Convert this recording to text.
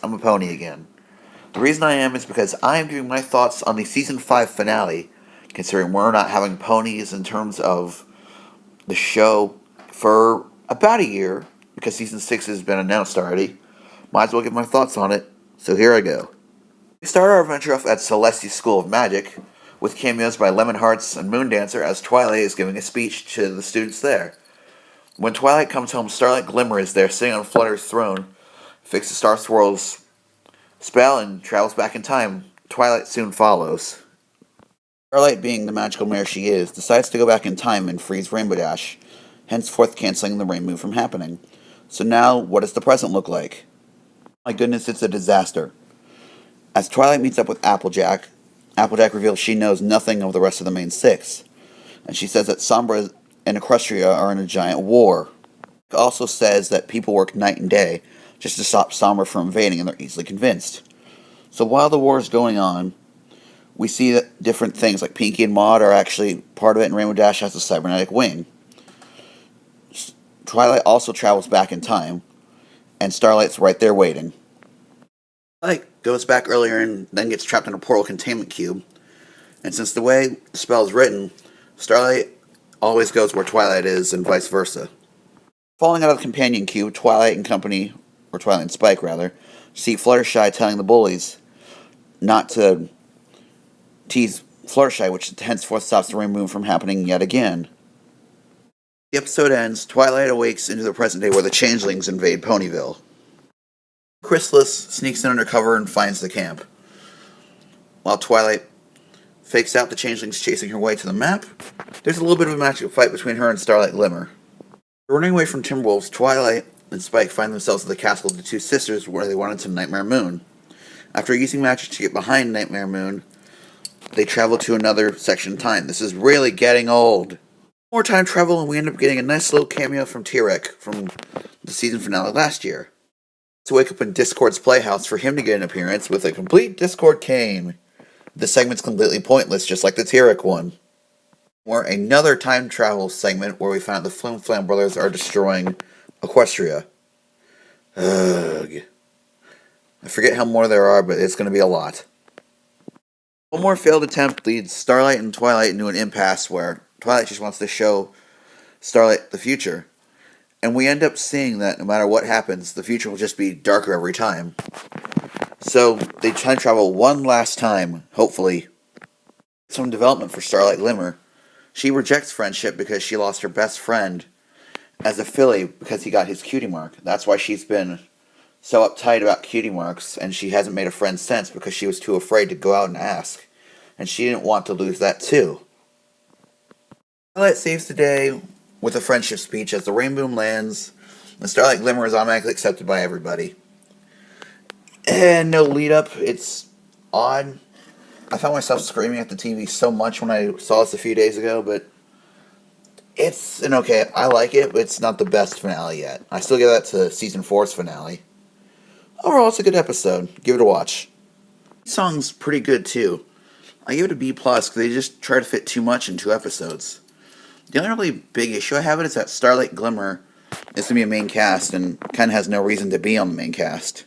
I'm a pony again. The reason I am is because I am giving my thoughts on the Season 5 finale, considering we're not having ponies in terms of the show for about a year, because Season 6 has been announced already. Might as well give my thoughts on it, so here I go. We start our adventure off at Celestia's School of Magic, with cameos by Lemon Hearts and Moondancer as Twilight is giving a speech to the students there. When Twilight comes home, Starlight Glimmer is there sitting on Flutter's throne, fixes Star Swirl's spell, and travels back in time. Twilight soon follows. Starlight, being the magical mare she is, decides to go back in time and freeze Rainbow Dash, henceforth canceling the rainbow from happening. So now, what does the present look like? My goodness, it's a disaster. As Twilight meets up with Applejack reveals she knows nothing of the rest of the main six, and she says that Sombra and Equestria are in a giant war. It also says that people work night and day just to stop Sombra from invading, and they're easily convinced. So while the war is going on, we see that different things like Pinky and Maud are actually part of it, and Rainbow Dash has a cybernetic wing. Twilight also travels back in time, and Starlight's right there waiting. Twilight goes back earlier and then gets trapped in a portal containment cube. And since the way the spell is written, Starlight always goes where Twilight is and vice versa. Falling out of the companion cube, Twilight and company, or Twilight and Spike rather, see Fluttershy telling the bullies not to tease Fluttershy, which henceforth stops the rainbow from happening yet again. The episode ends, Twilight awakes into the present day where the changelings invade Ponyville. Chrysalis sneaks in undercover and finds the camp. While Twilight fakes out the changelings chasing her way to the map, there's a little bit of a magical fight between her and Starlight Glimmer. Running away from Timberwolves, Twilight and Spike find themselves at the castle of the two sisters where they wanted to Nightmare Moon. After using magic to get behind Nightmare Moon, they travel to another section of time. This is really getting old. More time travel, and we end up getting a nice little cameo from T-Rex from the season finale last year. To wake up in Discord's playhouse for him to get an appearance with a complete Discord cane. This segment's completely pointless, just like the T-Rex one. Or another time travel segment where we find out the Flim Flam brothers are destroying Equestria. Ugh. I forget how more there are, but it's going to be a lot. One more failed attempt leads Starlight and Twilight into an impasse where Twilight just wants to show Starlight the future. And we end up seeing that no matter what happens, the future will just be darker every time. So they time travel one last time, hopefully. Some development for Starlight Glimmer. She rejects friendship because she lost her best friend as a filly because he got his cutie mark. That's why she's been so uptight about cutie marks, and she hasn't made a friend since because she was too afraid to go out and ask. And she didn't want to lose that too. Twilight saves the day with a friendship speech as the rainbow lands, and Starlight Glimmer is automatically accepted by everybody. And no lead up, it's odd. I found myself screaming at the TV so much when I saw this a few days ago, but it's an okay. I like it, but it's not the best finale yet. I still give that to Season 4's finale. Overall, it's a good episode. Give it a watch. The song's pretty good, too. I give it a B+, because they just try to fit too much in 2 episodes. The only really big issue I have is that Starlight Glimmer is going to be a main cast, and kind of has no reason to be on the main cast.